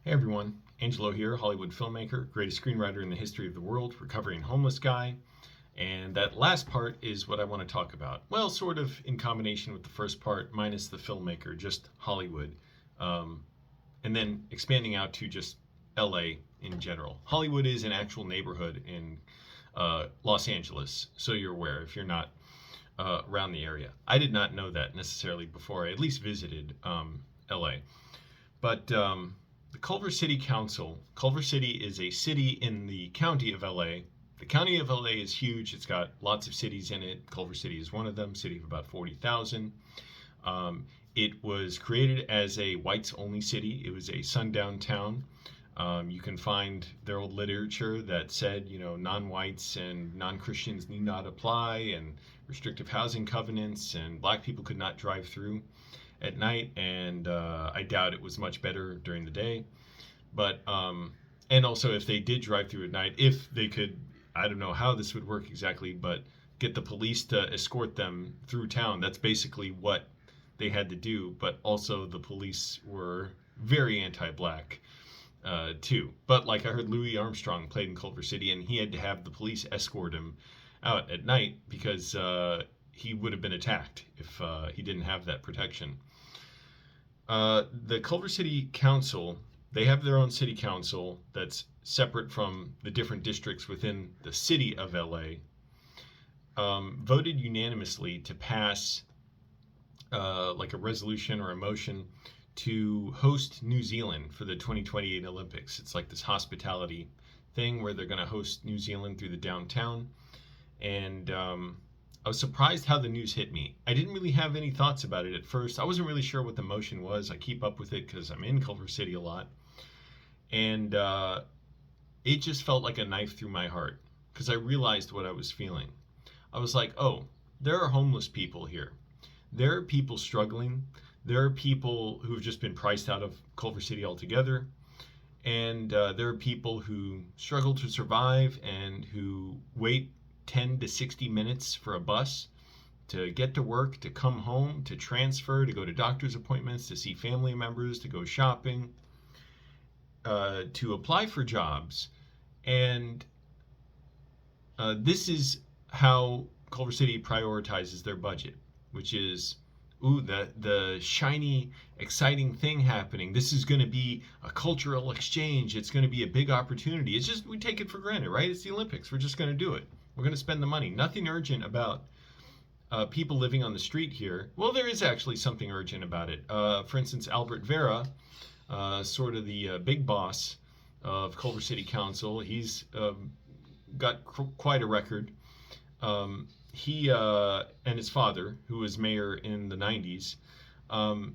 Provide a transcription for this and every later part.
Hey everyone, Angelo here, Hollywood filmmaker, greatest screenwriter in the history of the world, recovering homeless guy. And that last part is what I want to talk about. Well, sort of in combination with the first part, minus the filmmaker, just Hollywood. Um, and then expanding out to just LA in general. Hollywood is an actual neighborhood in Los Angeles, so you're aware if you're not around the area. I did not know that necessarily before I at least visited LA. But the Culver City Council, Culver City is a city in the county of LA. The county of LA is huge. It's got lots of cities in it. Culver City is one of them, city of about 40,000. It was created as a whites only city. It was a sundown town. You can find their old literature that said, non-whites and non-Christians need not apply, and restrictive housing covenants, and black people could not drive through at night, and I doubt it was much better during the day. But and also if they did drive through at night, if they could, I don't know how this would work exactly, but get the police to escort them through town. That's basically what they had to do. But also the police were very anti-black too. But like I heard Louis Armstrong played in Culver City, and he had to have the police escort him out at night because he would have been attacked if he didn't have that protection. The Culver City Council, they have their own city council that's separate from the different districts within the city of LA, voted unanimously to pass like a resolution or a motion to host New Zealand for the 2028 Olympics. It's like this hospitality thing where they're going to host New Zealand through the downtown. And I was surprised how the news hit me. I didn't really have any thoughts about it at first. I wasn't really sure what the motion was. I keep up with it because I'm in Culver City a lot. And it just felt like a knife through my heart because I realized what I was feeling. I was like, oh, there are homeless people here. There are people struggling. There are people who've just been priced out of Culver City altogether. And there are people who struggle to survive and who wait 10 to 60 minutes for a bus to get to work, to come home, to transfer, to go to doctor's appointments, to see family members, to go shopping, to apply for jobs. And this is how Culver City prioritizes their budget, which is, ooh, the shiny, exciting thing happening. This is going to be a cultural exchange. It's going to be a big opportunity. It's just, we take it for granted, right? It's the Olympics. We're just going to do it. We're going to spend the money. Nothing urgent about people living on the street here. Well, there is actually something urgent about it. For instance, Albert Vera, sort of the big boss of Culver City Council, he's got quite a record. He and his father, who was mayor in the 90s,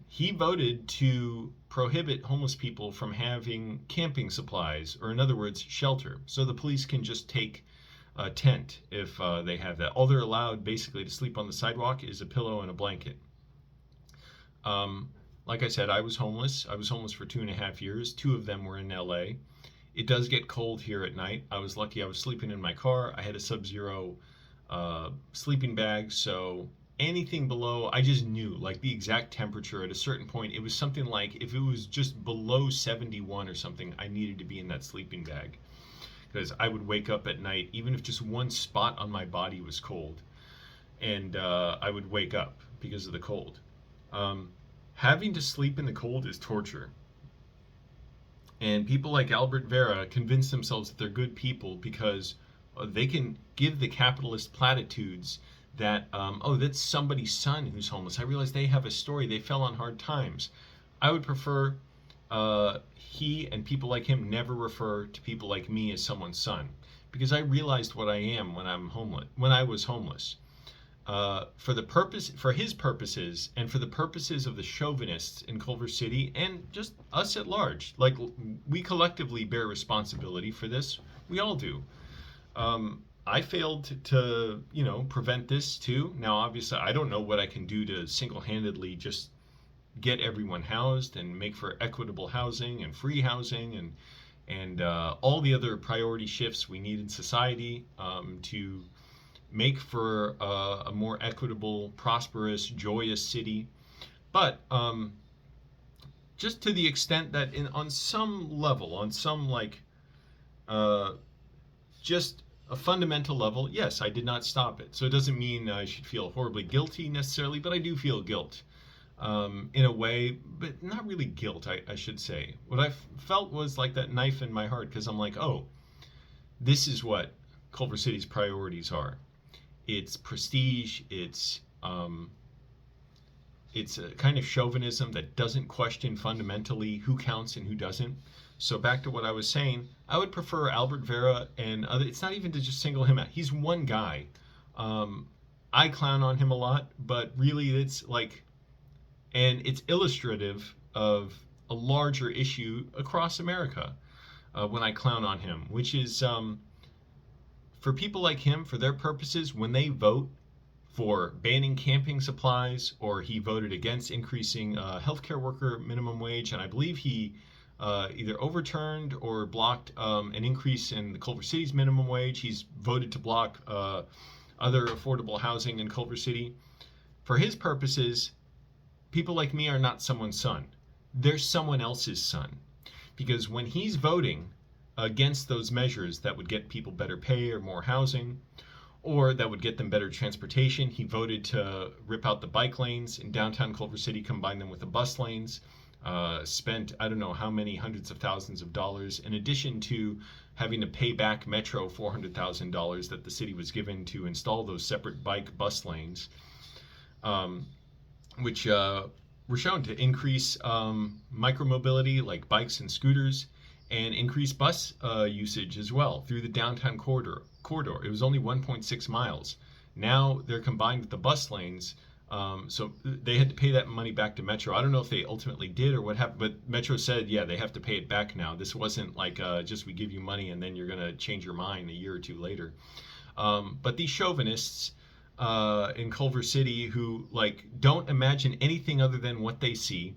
he voted to prohibit homeless people from having camping supplies, or in other words, shelter. So the police can just take a tent if they have that. All they're allowed basically to sleep on the sidewalk is a pillow and a blanket. Like I said, I was homeless. I was homeless for 2.5 years. 2 of them were in LA. It does get cold here at night. I was lucky I was sleeping in my car. I had a sub-zero sleeping bag, so anything below, I just knew like the exact temperature at a certain point. It was something like if it was just below 71 or something, I needed to be in that sleeping bag because I would wake up at night even if just one spot on my body was cold, and I would wake up because of the cold. Having to sleep in the cold is torture. And people like Albert Vera convince themselves that they're good people because they can give the capitalist platitudes that, oh, that's somebody's son who's homeless. I realize they have a story. They fell on hard times. I would prefer he and people like him never refer to people like me as someone's son, because I realized what I am when I was homeless. For his purposes, and for the purposes of the chauvinists in Culver City, and just us at large, like we collectively bear responsibility for this. We all do. I failed to prevent this too. Now, obviously, I don't know what I can do to single-handedly just get everyone housed and make for equitable housing and free housing and all the other priority shifts we need in society to make for a more equitable, prosperous, joyous city. But just to the extent that on some level, on some uh, just a fundamental level, yes, I did not stop it. So it doesn't mean I should feel horribly guilty necessarily, but I do feel guilt in a way, but not really guilt, I should say. What I felt was like that knife in my heart, because I'm like, oh, this is what Culver City's priorities are. It's prestige, it's a kind of chauvinism that doesn't question fundamentally who counts and who doesn't. So back to what I was saying, I would prefer Albert Vera and other. It's not even to just single him out. He's one guy. Um, I clown on him a lot, but really it's like, and it's illustrative of a larger issue across America when I clown on him, which is for people like him, for their purposes, when they vote for banning camping supplies, or he voted against increasing healthcare worker minimum wage, and I believe he either overturned or blocked an increase in the Culver City's minimum wage. He's voted to block other affordable housing in Culver City. For his purposes, people like me are not someone's son. They're someone else's son. Because when he's voting against those measures that would get people better pay or more housing, or that would get them better transportation, he voted to rip out the bike lanes in downtown Culver City, combine them with the bus lanes, spent I don't know how many hundreds of thousands of dollars, in addition to having to pay back Metro $400,000 that the city was given to install those separate bike bus lanes, which were shown to increase micromobility like bikes and scooters, and increase bus usage as well through the downtown corridor. It was only 1.6 miles. Now they're combined with the bus lanes, so they had to pay that money back to Metro. I don't know if they ultimately did or what happened, but Metro said, yeah, they have to pay it back now. This wasn't like just we give you money and then you're going to change your mind a year or two later. But these chauvinists in Culver City who like don't imagine anything other than what they see.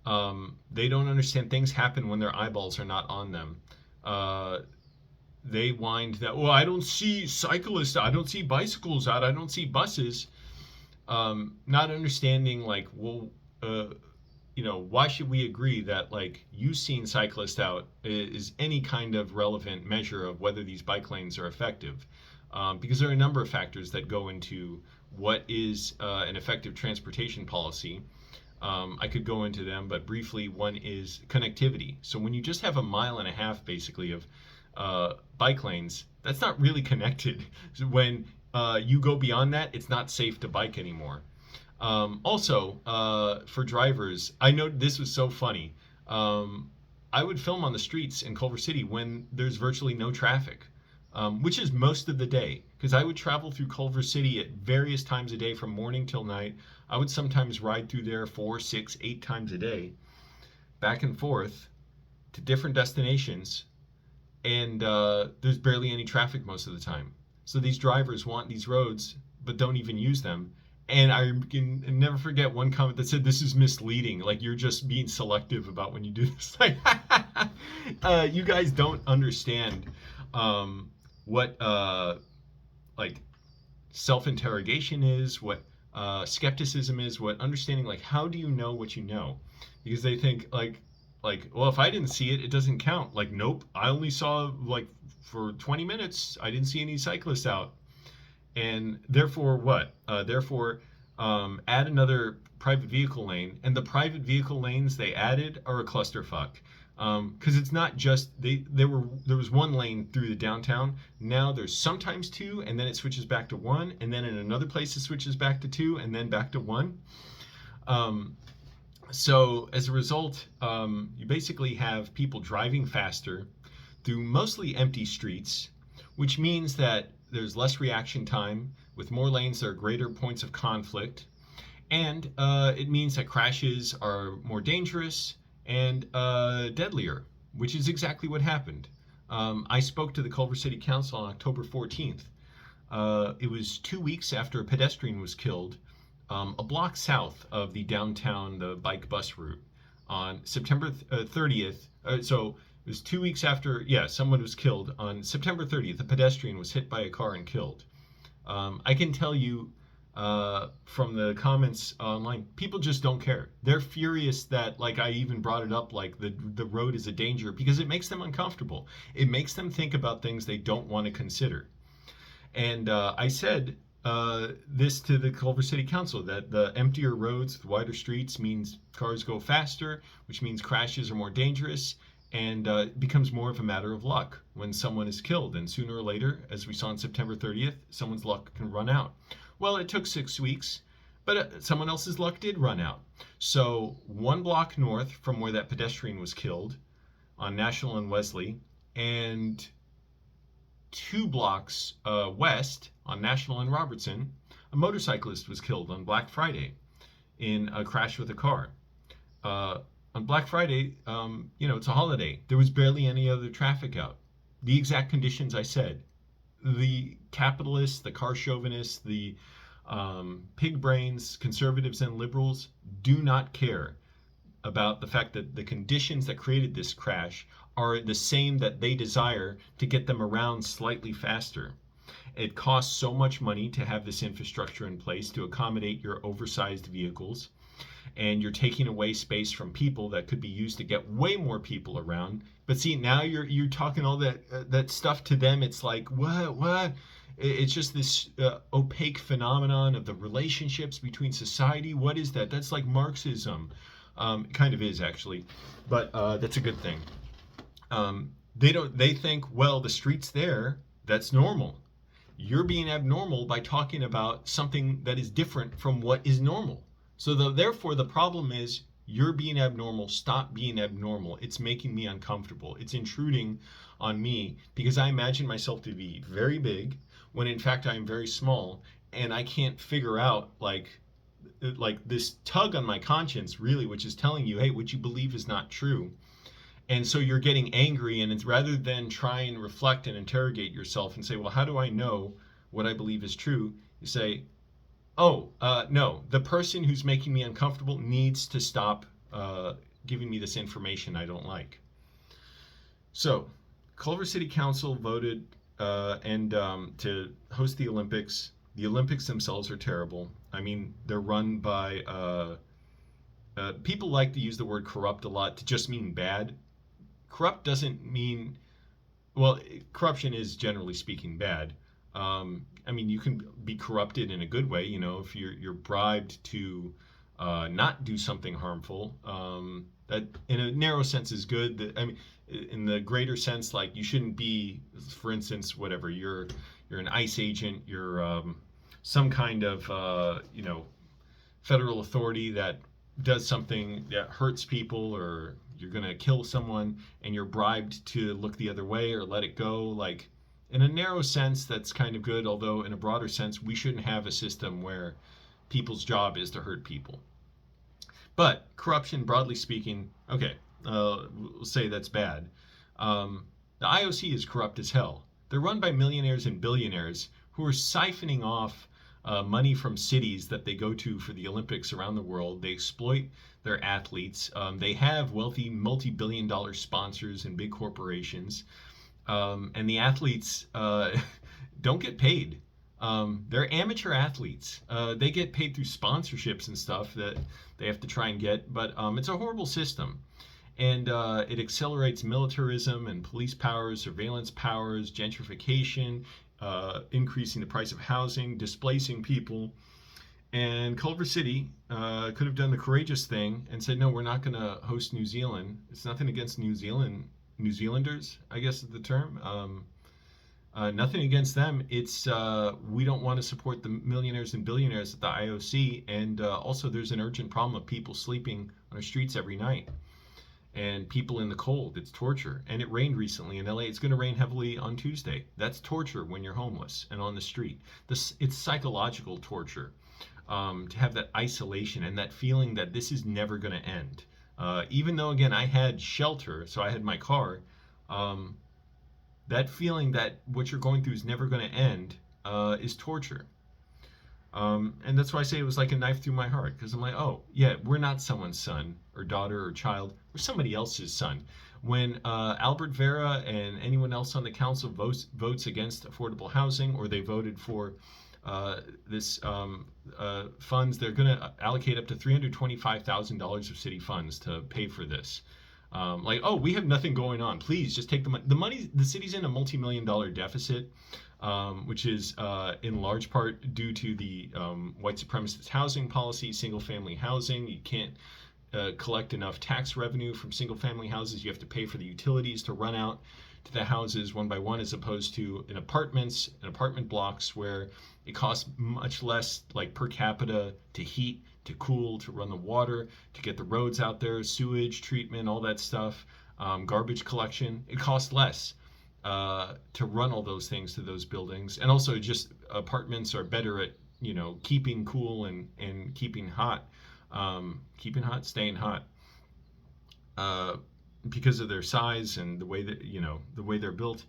They don't understand things happen when their eyeballs are not on them. They wind that, well, I don't see cyclists, I don't see bicycles out, I don't see buses. Not understanding like, well, why should we agree that like you seeing cyclists out is any kind of relevant measure of whether these bike lanes are effective? Because there are a number of factors that go into what is an effective transportation policy. I could go into them, but briefly, one is connectivity. So when you just have a mile and a half, basically, of bike lanes, that's not really connected. So when you go beyond that, it's not safe to bike anymore. Also, for drivers, I know this was so funny. I would film on the streets in Culver City when there's virtually no traffic, which is most of the day, because I would travel through Culver City at various times a day from morning till night. I would sometimes ride through there 4, 6, 8 times a day, back and forth to different destinations, and there's barely any traffic most of the time. So these drivers want these roads, but don't even use them. And I can never forget one comment that said, "This is misleading. Like you're just being selective about when you do this." Like, you guys don't understand what like self-interrogation is, what skepticism is, what understanding, like how do you know what you know? Because they think like well, if I didn't see it, it doesn't count. Like, nope, I only saw like for 20 minutes, I didn't see any cyclists out. And therefore what? Therefore, add another private vehicle lane, and the private vehicle lanes they added are a clusterfuck. Because it's not just there was one lane through the downtown. Now there's sometimes 2, and then it switches back to 1, and then in another place it switches back to 2, and then back to 1. So as a result, you basically have people driving faster through mostly empty streets, which means that there's less reaction time. With more lanes, there are greater points of conflict, and it means that crashes are more dangerous and deadlier, which is exactly what happened. I spoke to the Culver City Council on October 14th. It was 2 weeks after a pedestrian was killed a block south of the downtown, the bike bus route, on September 30th. So it was 2 weeks after, someone was killed. On September 30th, a pedestrian was hit by a car and killed. I can tell you from the comments online, people just don't care. They're furious that, like, I even brought it up, like the road is a danger, because it makes them uncomfortable. It makes them think about things they don't want to consider. And I said this to the Culver City Council, that the emptier roads with wider streets means cars go faster, which means crashes are more dangerous, and it becomes more of a matter of luck when someone is killed. And sooner or later, as we saw on September 30th, someone's luck can run out. Well, it took 6 weeks, but someone else's luck did run out. So 1 block north from where that pedestrian was killed on National and Wesley, and 2 blocks west on National and Robertson, a motorcyclist was killed on Black Friday in a crash with a car. On Black Friday, it's a holiday. There was barely any other traffic out. The exact conditions I said. The capitalists, the car chauvinists, the pig brains, conservatives and liberals do not care about the fact that the conditions that created this crash are the same that they desire to get them around slightly faster. It costs so much money to have this infrastructure in place to accommodate your oversized vehicles, and you're taking away space from people that could be used to get way more people around. But see, now you're talking all that stuff to them. It's like, what? It's just this opaque phenomenon of the relationships between society. What is that? That's like Marxism. It kind of is, actually, but that's a good thing. They think, well, the street's there, that's normal. You're being abnormal by talking about something that is different from what is normal. So therefore, the problem is you're being abnormal. Stop being abnormal. It's making me uncomfortable. It's intruding on me because I imagine myself to be very big when in fact I am very small, and I can't figure out like this tug on my conscience, really, which is telling you, hey, what you believe is not true. And so you're getting angry, and it's rather than try and reflect and interrogate yourself and say, well, how do I know what I believe is true? You say, no, the person who's making me uncomfortable needs to stop giving me this information I don't like. So Culver City Council voted to host the Olympics. The Olympics themselves are terrible. I mean, they're run by people like to use the word corrupt a lot to just mean bad. Corrupt doesn't mean, well, corruption is generally speaking bad. I mean, you can be corrupted in a good way, if you're bribed to not do something harmful. That in a narrow sense is good. I mean, in the greater sense, like, you shouldn't be, for instance, whatever, you're an ICE agent, you're some kind of federal authority that does something that hurts people, or you're going to kill someone and you're bribed to look the other way or let it go. Like, in a narrow sense, that's kind of good, although in a broader sense, we shouldn't have a system where people's job is to hurt people. But corruption, broadly speaking, okay, we'll say that's bad. The IOC is corrupt as hell. They're run by millionaires and billionaires who are siphoning off money from cities that they go to for the Olympics around the world. They exploit their athletes. They have wealthy multi-billion-dollar sponsors and big corporations. And the athletes don't get paid. They're amateur athletes. They get paid through sponsorships and stuff that they have to try and get. But it's a horrible system. And it accelerates militarism and police powers, surveillance powers, gentrification, increasing the price of housing, displacing people. And Culver City could have done the courageous thing and said, no, we're not going to host New Zealand. It's nothing against New Zealanders, I guess is the term. Nothing against them. It's we don't want to support the millionaires and billionaires at the IOC. And also there's an urgent problem of people sleeping on our streets every night. And people in the cold. It's torture. And it rained recently in LA. It's going to rain heavily on Tuesday. That's torture when you're homeless and on the street. It's psychological torture to have that isolation and that feeling that this is never going to end. Even though, again, I had shelter, so I had my car, that feeling that what you're going through is never going to end is torture. And that's why I say it was like a knife through my heart, because I'm like, oh, yeah, we're not someone's son or daughter or child. We're somebody else's son. When Albert Vera and anyone else on the council votes against affordable housing, or they voted for this funds. They're going to allocate up to $325,000 of city funds to pay for this. Like, oh, we have nothing going on. Please just take the money. The money, the city's in a multi-million-dollar deficit, which is in large part due to the white supremacist housing policy, single-family housing. You can't collect enough tax revenue from single-family houses. You have to pay for the utilities to run out to the houses one by one, as opposed to in apartments and apartment blocks where it costs much less, like per capita, to heat, to cool, to run the water, to get the roads out there, sewage treatment, all that stuff, garbage collection. It costs less to run all those things to those buildings. And also just apartments are better at, keeping cool and keeping hot, staying hot. Because of their size and the way that the way they're built,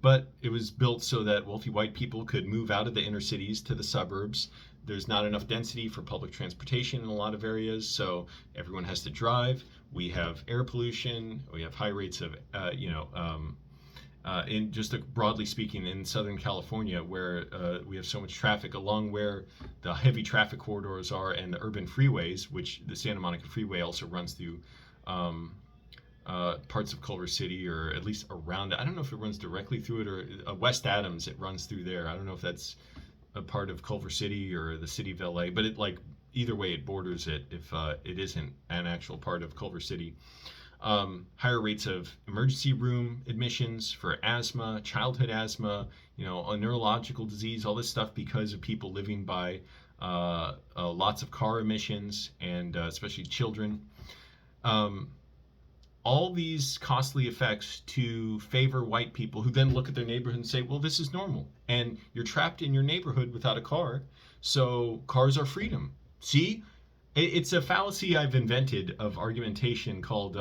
but it was built so that wealthy white people could move out of the inner cities to the suburbs. There's not enough density for public transportation in a lot of areas, so everyone has to drive. We have air pollution. We have high rates of in just broadly speaking in Southern California, where we have so much traffic along where the heavy traffic corridors are and the urban freeways, which the Santa Monica Freeway also runs through parts of Culver City, or at least around it. I don't know if it runs directly through it, or West Adams, it runs through there. I don't know if that's a part of Culver City or the city of LA, but either way it borders it if it isn't an actual part of Culver City. Higher rates of emergency room admissions for asthma, childhood asthma, a neurological disease, all this stuff because of people living by lots of car emissions, and especially children. All these costly effects to favor white people, who then look at their neighborhood and say, well, this is normal. And you're trapped in your neighborhood without a car, so cars are freedom. See? It's a fallacy I've invented of argumentation called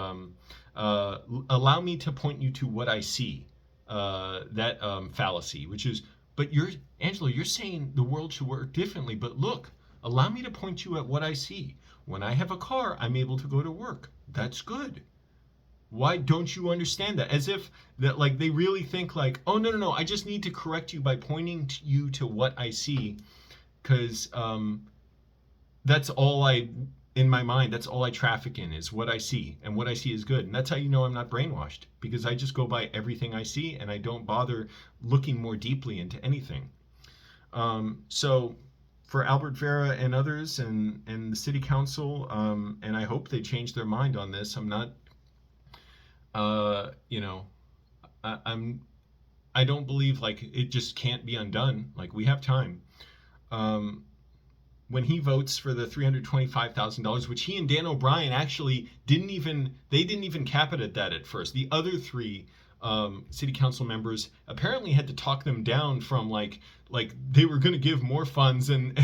allow me to point you to what I see. That fallacy, which is, but Angelo, you're saying the world should work differently, but look, allow me to point you at what I see. When I have a car, I'm able to go to work. That's good. Why don't you understand that? As if that, like, they really think like, oh, no, I just need to correct you by pointing to you to what I see, because that's all in my mind, that's all I traffic in, is what I see, and what I see is good. And that's how you know I'm not brainwashed, because I just go by everything I see and I don't bother looking more deeply into anything. So for Albert Vera and others and the city council, and I hope they change their mind on this. I'm not, I don't believe like it just can't be undone. Like, we have time. When he votes for the $325,000, which he and Dan O'Brien actually didn't even cap it at that at first. The other three city council members apparently had to talk them down from like they were going to give more funds, and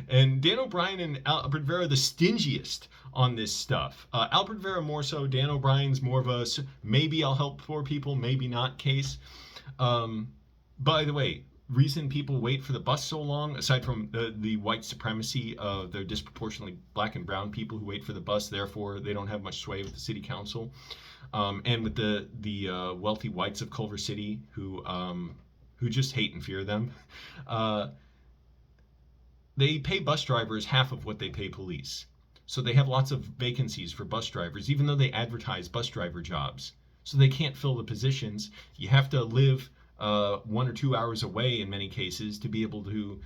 Dan O'Brien and Albert Vera the stingiest on this stuff. Albert Vera more so. Dan O'Brien's more of a maybe I'll help poor people, maybe not case. By the way, reason people wait for the bus so long, aside from the white supremacy of the disproportionately black and brown people who wait for the bus, therefore they don't have much sway with the city council, and with the wealthy whites of Culver City who just hate and fear them. They pay bus drivers half of what they pay police, so they have lots of vacancies for bus drivers, even though they advertise bus driver jobs. So they can't fill the positions. You have to live 1 or 2 hours away in many cases to be able to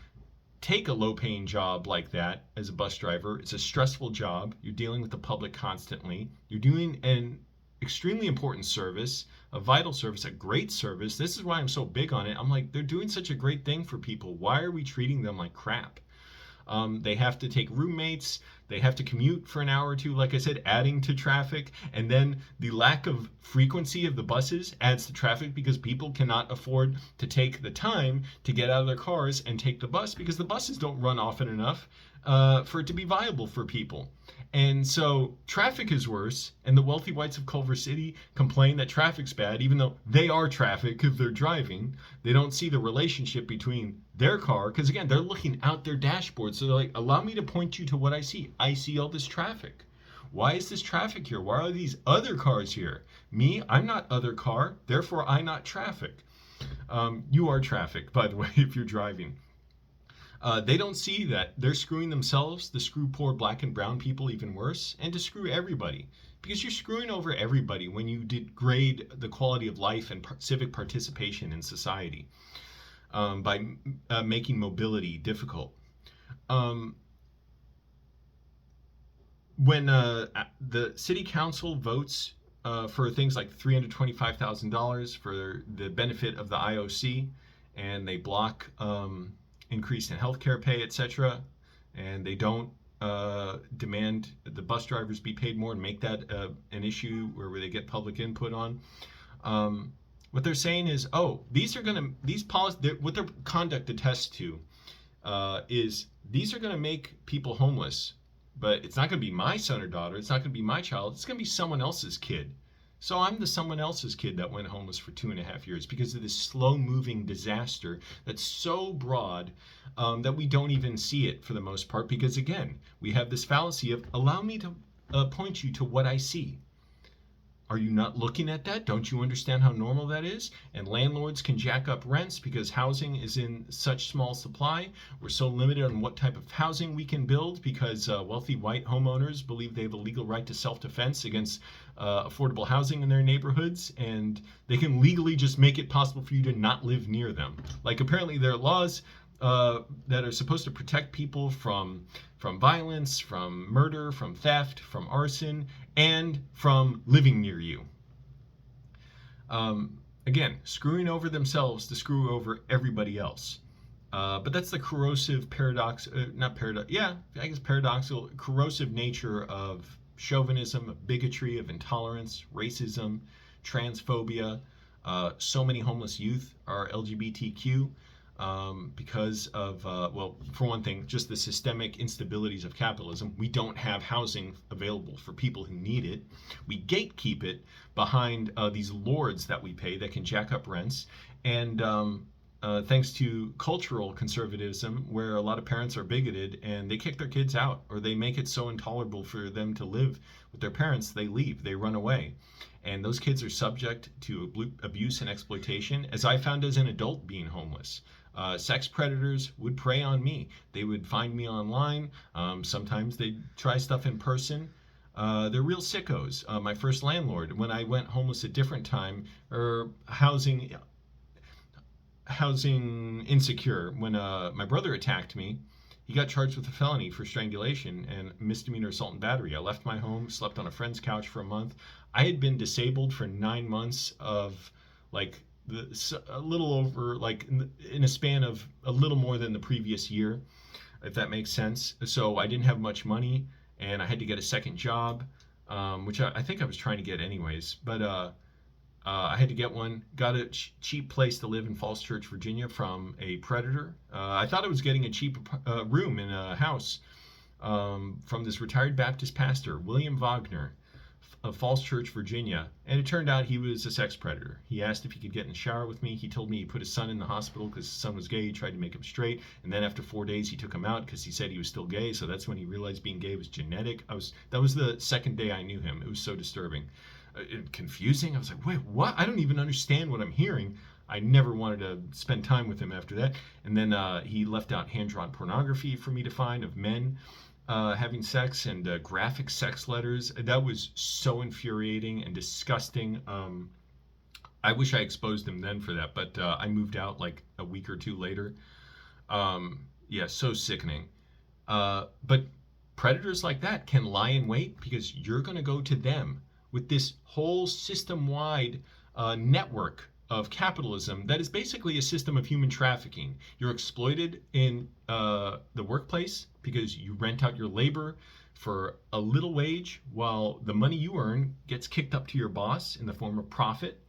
take a low-paying job like that as a bus driver. It's a stressful job. You're dealing with the public constantly. You're doing an extremely important service, a vital service, a great service. This is why I'm so big on it. I'm like, they're doing such a great thing for people. Why are we treating them like crap? They have to take roommates. They have to commute for an hour or two, like I said, adding to traffic. And then the lack of frequency of the buses adds to traffic, because people cannot afford to take the time to get out of their cars and take the bus, because the buses don't run often enough for it to be viable for people. And so traffic is worse, and the wealthy whites of Culver City complain that traffic's bad, even though they are traffic if they're driving. They don't see the relationship between their car, because again, they're looking out their dashboard. So they're like, allow me to point you to what I see. I see all this traffic. Why is this traffic here? Why are these other cars here? Me, I'm not other car, therefore I'm not traffic. You are traffic, by the way, if you're driving. They don't see that they're screwing themselves to screw poor black and brown people even worse, and to screw everybody. Because you're screwing over everybody when you degrade the quality of life and civic participation in society by making mobility difficult. Um, when the city council votes for things like $325,000 for the benefit of the IOC, and they block increase in healthcare pay, etc., and they don't demand the bus drivers be paid more and make that an issue where they get public input on. What they're saying is, oh, these policies, what their conduct attests to is these are going to make people homeless, but it's not going to be my son or daughter. It's not going to be my child. It's going to be someone else's kid. So I'm the someone else's kid that went homeless for 2.5 years because of this slow-moving disaster that's so broad that we don't even see it for the most part. Because again, we have this fallacy of allow me to point you to what I see. Are you not looking at that? Don't you understand how normal that is? And landlords can jack up rents because housing is in such small supply. We're so limited on what type of housing we can build because wealthy white homeowners believe they have a legal right to self-defense against affordable housing in their neighborhoods, and they can legally just make it possible for you to not live near them. Like apparently there are laws that are supposed to protect people from violence, from murder, from theft, from arson, and from living near you. Again, screwing over themselves to screw over everybody else. But that's the corrosive paradoxical, corrosive nature of chauvinism, of bigotry, of intolerance, racism, transphobia. So many homeless youth are LGBTQ. Because of, well, for one thing, just the systemic instabilities of capitalism. We don't have housing available for people who need it. We gatekeep it behind these lords that we pay that can jack up rents. And thanks to cultural conservatism, where a lot of parents are bigoted and they kick their kids out, or they make it so intolerable for them to live with their parents, they leave, they run away. And those kids are subject to abuse and exploitation, as I found as an adult being homeless. Sex predators would prey on me. They would find me online. Sometimes they'd try stuff in person. They're real sickos. My first landlord, when I went homeless a different time, or housing insecure, when my brother attacked me, he got charged with a felony for strangulation and misdemeanor assault and battery. I left my home, slept on a friend's couch for a month. I had been disabled for 9 months of like a little over, like in a span of a little more than the previous year, if that makes sense. So I didn't have much money and I had to get a second job, which I think I was trying to get anyways. But I had to get one, got a cheap place to live in Falls Church, Virginia from a predator. I thought I was getting a cheap room in a house from this retired Baptist pastor, William Wagner, of Falls Church, Virginia, and it turned out he was a sex predator. He asked if he could get in the shower with me. He told me he put his son in the hospital because his son was gay. He tried to make him straight, and then after 4 days he took him out because he said he was still gay. So that's when he realized being gay was genetic. That was the second day I knew him. It was so disturbing, confusing. I was like, wait, what? I don't even understand what I'm hearing. I never wanted to spend time with him after that. And then he left out hand-drawn pornography for me to find of men having sex, and graphic sex letters. That was so infuriating and disgusting. I wish I exposed him then for that, but I moved out like a week or two later. Yeah, so sickening. But predators like that can lie in wait because you're going to go to them with this whole system-wide network of capitalism that is basically a system of human trafficking. You're exploited in the workplace because you rent out your labor for a little wage while the money you earn gets kicked up to your boss in the form of profit.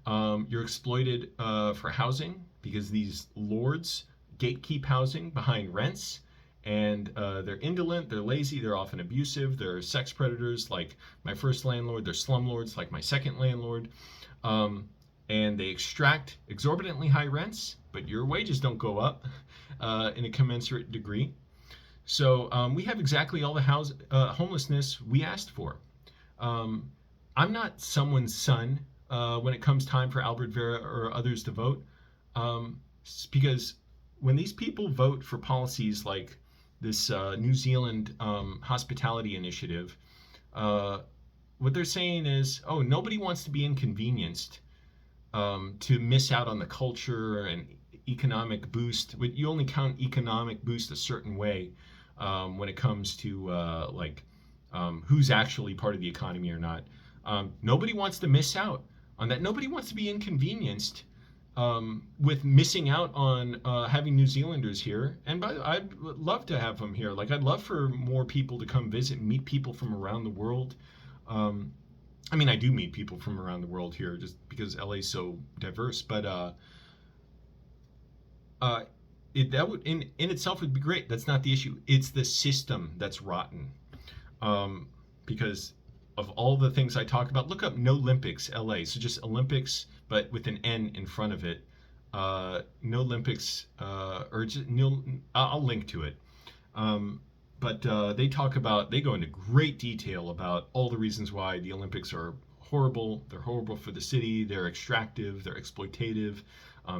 You're exploited for housing because these lords gatekeep housing behind rents, and they're indolent, they're lazy, they're often abusive, they're sex predators like my first landlord, they're slumlords like my second landlord. And they extract exorbitantly high rents, but your wages don't go up in a commensurate degree. So we have exactly all the homelessness we asked for. I'm not someone's son. when it comes time for Albert Vera or others to vote. Because when these people vote for policies like this New Zealand hospitality initiative, uh, what they're saying is, oh, nobody wants to be inconvenienced to miss out on the culture and economic boost. But you only count economic boost a certain way when it comes to who's actually part of the economy or not. Nobody wants to miss out on that. Nobody wants to be inconvenienced with missing out on having New Zealanders here. And I'd love to have them here. Like, I'd love for more people to come visit, meet people from around the world. Um, I mean, I do meet people from around the world here just because LA is so diverse. But uh, that would in itself would be great. That's not the issue. It's the system that's rotten. Um, because of all the things I talk about, look up No Olympics LA. So just Olympics, but with an N in front of it. No Olympics, or just no. I'll link to it. Um, but they go into great detail about all the reasons why the Olympics are horrible. They're horrible for the city. They're extractive. They're exploitative.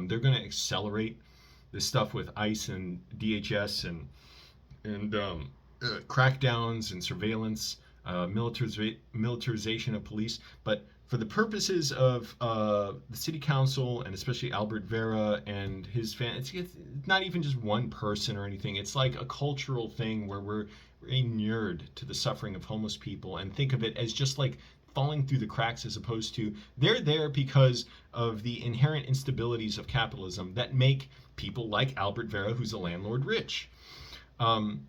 They're going to accelerate this stuff with ICE and DHS and crackdowns and surveillance, militarization of police. But for the purposes of the city council and especially Albert Vera and his fans, it's not even just one person or anything. It's like a cultural thing where we're inured to the suffering of homeless people and think of it as just like falling through the cracks, as opposed to they're there because of the inherent instabilities of capitalism that make people like Albert Vera, who's a landlord, rich. Um,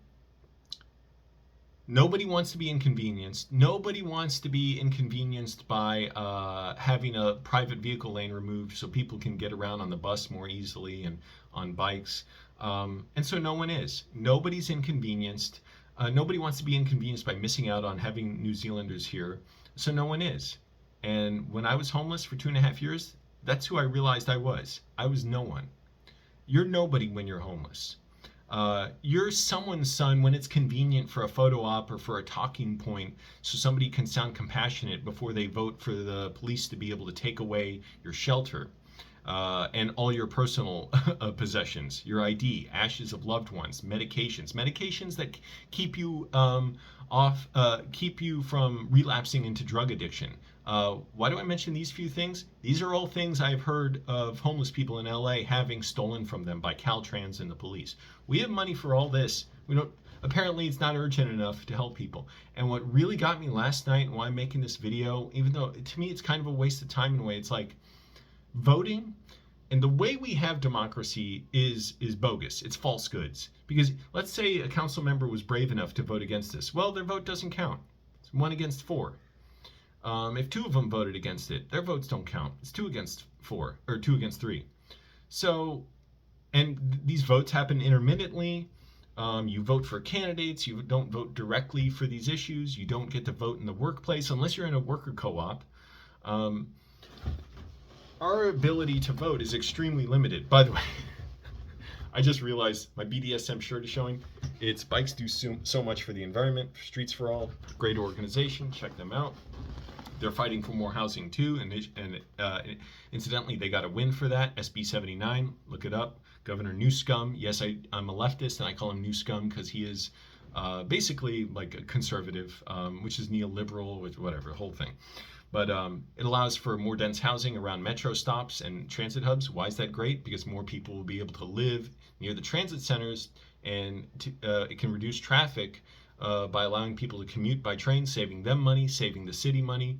Nobody wants to be inconvenienced. Nobody wants to be inconvenienced by having a private vehicle lane removed so people can get around on the bus more easily and on bikes. And so no one is. Nobody's inconvenienced. Nobody wants to be inconvenienced by missing out on having New Zealanders here. So no one is. And when I was homeless for 2.5 years, that's who I realized I was. I was no one. You're nobody when you're homeless. You're someone's son when it's convenient for a photo op or for a talking point so somebody can sound compassionate before they vote for the police to be able to take away your shelter and all your personal possessions, your ID, ashes of loved ones, medications that keep you keep you from relapsing into drug addiction. Why do I mention these few things? These are all things I've heard of homeless people in LA having stolen from them by Caltrans and the police. We have money for all this. We don't. Apparently, it's not urgent enough to help people. And what really got me last night, and why I'm making this video, even though to me it's kind of a waste of time in a way, it's like voting and the way we have democracy is bogus. It's false goods. Because let's say a council member was brave enough to vote against this. Well, their vote doesn't count. It's 1 against 4. If 2 of them voted against it, their votes don't count. It's 2 against 4 or 2 against 3. So, and these votes happen intermittently. You vote for candidates. You don't vote directly for these issues. You don't get to vote in the workplace unless you're in a worker co-op. Our ability to vote is extremely limited. By the way, I just realized my BDSM shirt is showing. It's Bikes Do So Much for the Environment, Streets for All, great organization. Check them out. They're fighting for more housing too, and incidentally, they got a win for that. SB 79, look it up. Governor Newscum. Yes, I'm a leftist, and I call him Newscum because he is basically like a conservative, which is neoliberal, which whatever, the whole thing. But it allows for more dense housing around metro stops and transit hubs. Why is that great? Because more people will be able to live near the transit centers, and it can reduce traffic by allowing people to commute by train, saving them money, saving the city money.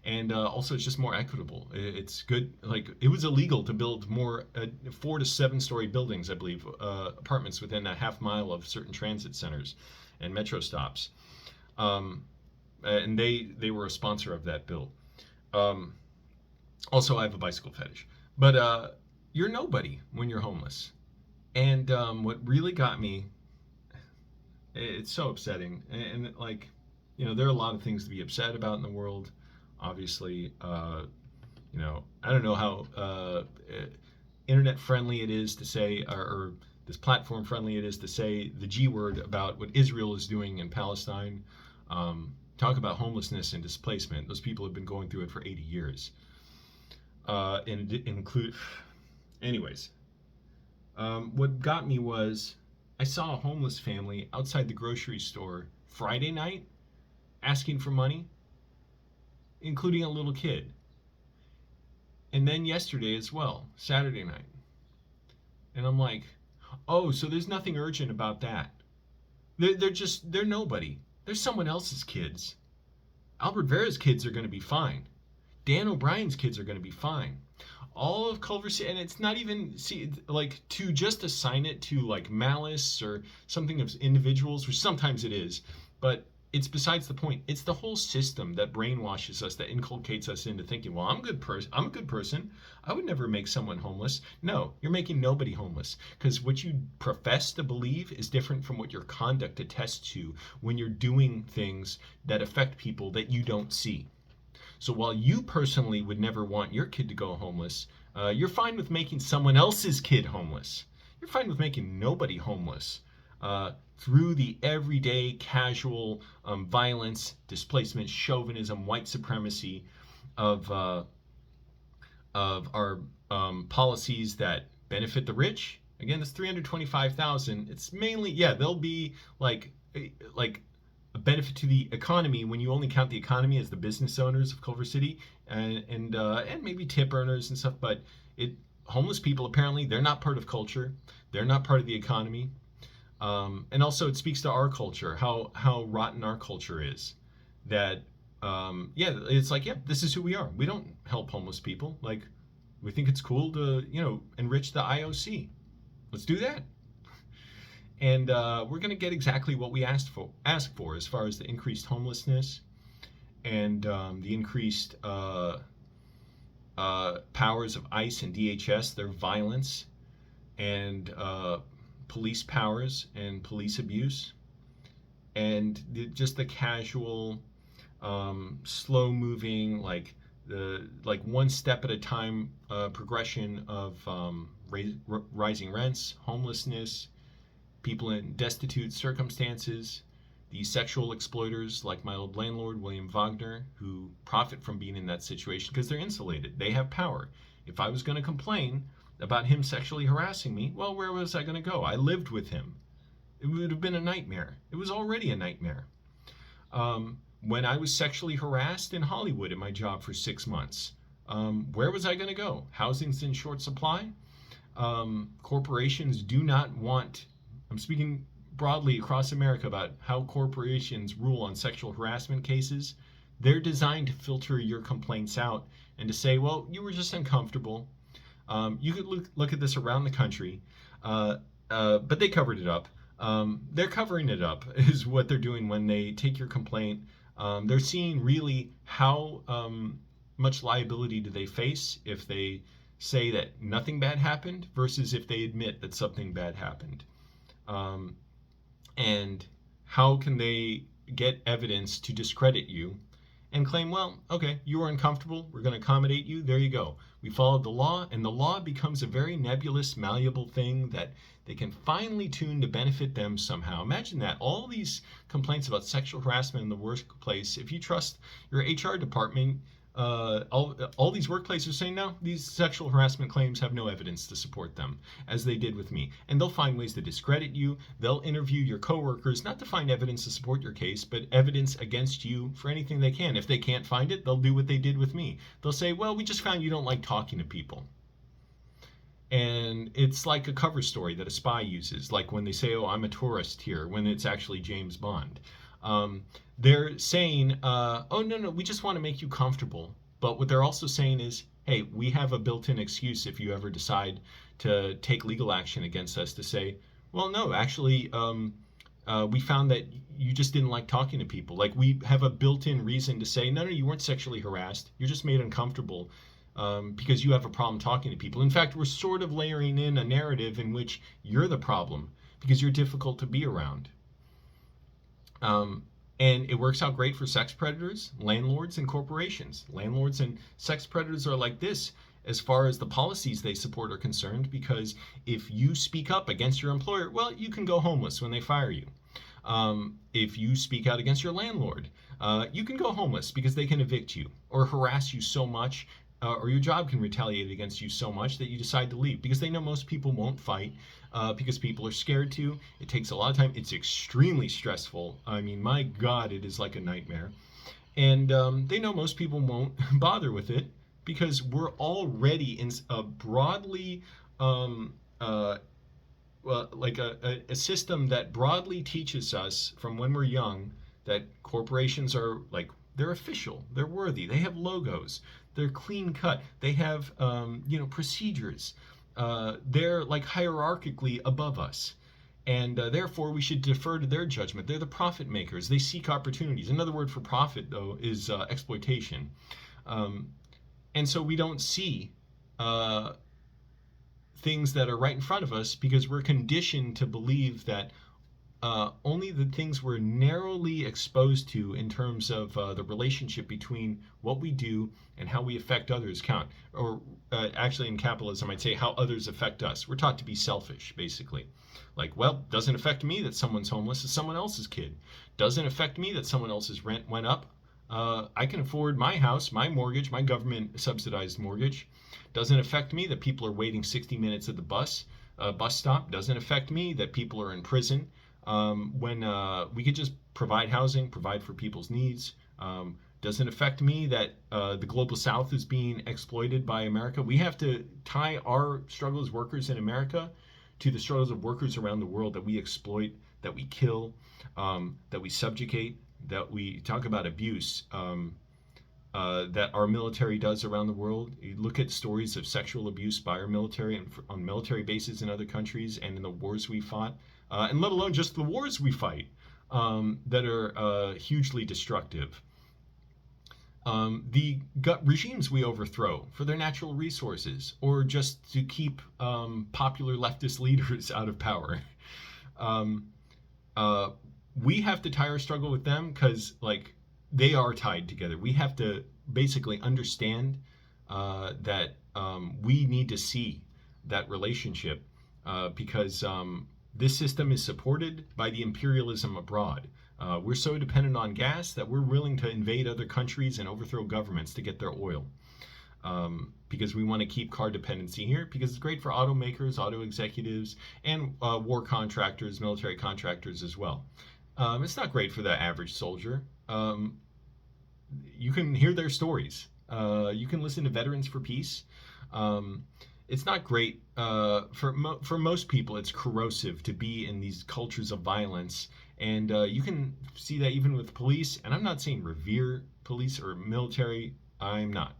And also, it's just more equitable. It's good. Like, it was illegal to build more 4 to 7 story buildings, I believe, apartments within a half mile of certain transit centers and metro stops. And they were a sponsor of that bill. Also, I have a bicycle fetish. But you're nobody when you're homeless. And what really got me, it's so upsetting. And like, you know, there are a lot of things to be upset about in the world. Obviously, you know, I don't know how internet friendly it is to say, or this platform friendly it is to say the G word about what Israel is doing in Palestine. Talk about homelessness and displacement. Those people have been going through it for 80 years. and include. Anyways, what got me was I saw a homeless family outside the grocery store Friday night asking for money, including a little kid. And then yesterday as well, Saturday night. And I'm like, oh, so there's nothing urgent about that. They're nobody. They're someone else's kids. Albert Vera's kids are going to be fine. Dan O'Brien's kids are going to be fine. All of Culver City, and it's not even like to just assign it to like malice or something of individuals, which sometimes it is, but it's besides the point. It's the whole system that brainwashes us, that inculcates us into thinking, well, I'm a good person. I'm a good person. I would never make someone homeless. No, you're making nobody homeless, because what you profess to believe is different from what your conduct attests to when you're doing things that affect people that you don't see. So while you personally would never want your kid to go homeless, you're fine with making someone else's kid homeless. You're fine with making nobody homeless through the everyday casual violence, displacement, chauvinism, white supremacy of our policies that benefit the rich. Again, this 325,000. It's mainly, yeah, they'll be like a benefit to the economy when you only count the economy as the business owners of Culver City and maybe tip earners and stuff. But homeless people, apparently they're not part of culture. They're not part of the economy. And also it speaks to our culture, how rotten our culture is. That it's like, yeah, this is who we are. We don't help homeless people. Like, we think it's cool to enrich the IOC. Let's do that. And we're going to get exactly what we asked for as far as the increased homelessness and the increased powers of ICE and DHS, their violence, and police powers and police abuse, and just the casual, slow-moving, like one step at a time progression of rising rents, homelessness, people in destitute circumstances, these sexual exploiters like my old landlord, William Wagner, who profit from being in that situation because they're insulated. They have power. If I was going to complain about him sexually harassing me, well, where was I going to go? I lived with him. It would have been a nightmare. It was already a nightmare. When I was sexually harassed in Hollywood at my job for 6 months, where was I going to go? Housing's in short supply. Corporations do not want... I'm speaking broadly across America about how corporations rule on sexual harassment cases. They're designed to filter your complaints out and to say, well, you were just uncomfortable. You could look at this around the country, but they covered it up. They're covering it up is what they're doing when they take your complaint. They're seeing really how much liability do they face if they say that nothing bad happened versus if they admit that something bad happened. And how can they get evidence to discredit you and claim, well, okay, you were uncomfortable, we're going to accommodate you, there you go. We followed the law, and the law becomes a very nebulous, malleable thing that they can finely tune to benefit them somehow. Imagine that. All these complaints about sexual harassment in the workplace, if you trust your HR department, all these workplaces are saying, no, these sexual harassment claims have no evidence to support them, as they did with me. And they'll find ways to discredit you. They'll interview your coworkers, not to find evidence to support your case, but evidence against you for anything they can. If they can't find it, they'll do what they did with me. They'll say, well, we just found you don't like talking to people. And it's like a cover story that a spy uses, like when they say, oh, I'm a tourist here, when it's actually James Bond. They're saying, oh, no, we just want to make you comfortable. But what they're also saying is, hey, we have a built-in excuse if you ever decide to take legal action against us to say, well, no, actually, we found that you just didn't like talking to people. Like, we have a built-in reason to say, no, you weren't sexually harassed. You're just made uncomfortable because you have a problem talking to people. In fact, we're sort of layering in a narrative in which you're the problem because you're difficult to be around. And it works out great for sex predators, landlords, and corporations. Landlords and sex predators are like this as far as the policies they support are concerned, because if you speak up against your employer, well, you can go homeless when they fire you. If you speak out against your landlord, you can go homeless because they can evict you or harass you so much or your job can retaliate against you so much that you decide to leave because they know most people won't fight, because people are scared to. It takes a lot of time. It's extremely stressful. I mean, my God, it is like a nightmare. And they know most people won't bother with it because we're already in a broadly, um, uh, well, like a system that broadly teaches us from when we're young that corporations are like, they're official, they're worthy, they have logos, they're clean cut, they have procedures, they're like hierarchically above us, and therefore we should defer to their judgment. They're the profit makers. They seek opportunities. Another word for profit, though, is exploitation. Um, and so we don't see uh, things that are right in front of us because we're conditioned to believe that only the things we're narrowly exposed to in terms of the relationship between what we do and how we affect others count. Or actually, in capitalism, I'd say how others affect us. We're taught to be selfish, basically. Like, well, doesn't affect me that someone's homeless, it's someone else's kid. Doesn't affect me that someone else's rent went up. I can afford my house, my mortgage, my government subsidized mortgage. Doesn't affect me that people are waiting 60 minutes at the bus stop. Doesn't affect me that people are in prison, when we could just provide housing, provide for people's needs. Doesn't affect me that the global south is being exploited by America. We have to tie our struggle as workers in America to the struggles of workers around the world that we exploit, that we kill, that we subjugate, that we talk about abuse, that our military does around the world. You look at stories of sexual abuse by our military and on military bases in other countries and in the wars we fought, and let alone just the wars we fight, that are hugely destructive. The regimes we overthrow for their natural resources or just to keep popular leftist leaders out of power. Um, uh, we have to tie our struggle with them because, like, they are tied together. We have to basically understand that we need to see that relationship, because this system is supported by the imperialism abroad. We're so dependent on gas that we're willing to invade other countries and overthrow governments to get their oil. Because we want to keep car dependency here because it's great for automakers, auto executives, and war contractors, military contractors as well. It's not great for the average soldier. You can hear their stories. You can listen to Veterans for Peace. It's not great for most people. It's corrosive to be in these cultures of violence, and you can see that even with police. And I'm not saying revere police or military. I'm not,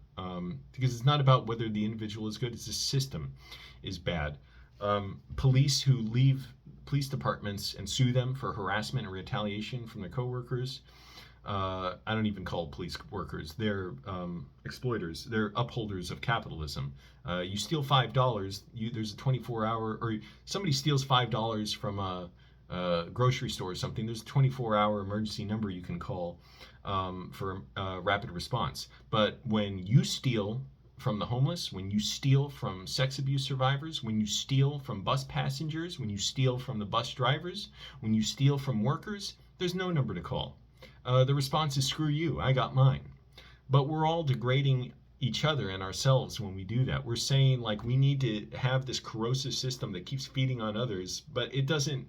because it's not about whether the individual is good. It's the system is bad. Police who leave police departments and sue them for harassment and retaliation from their coworkers. I don't even call police workers. They're exploiters. They're upholders of capitalism. You steal $5, there's a 24-hour, or somebody steals $5 from a grocery store or something, there's a 24-hour emergency number you can call for rapid response. But when you steal from the homeless, when you steal from sex abuse survivors, when you steal from bus passengers, when you steal from the bus drivers, when you steal from workers, there's no number to call. The response is screw you, I got mine. But we're all degrading each other and ourselves when we do that. We're saying, like, we need to have this corrosive system that keeps feeding on others, but it doesn't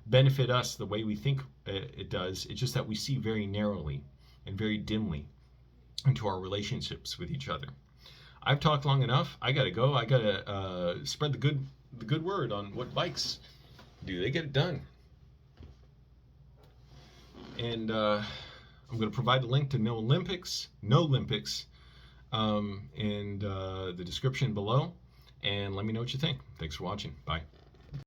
benefit us the way we think it does. It's just that we see very narrowly and very dimly into our relationships with each other. I've talked long enough. I gotta go. I gotta spread the good word on what bikes do. They get it done. And I'm going to provide a link to No Olympics, in the description below. And let me know what you think. Thanks for watching. Bye.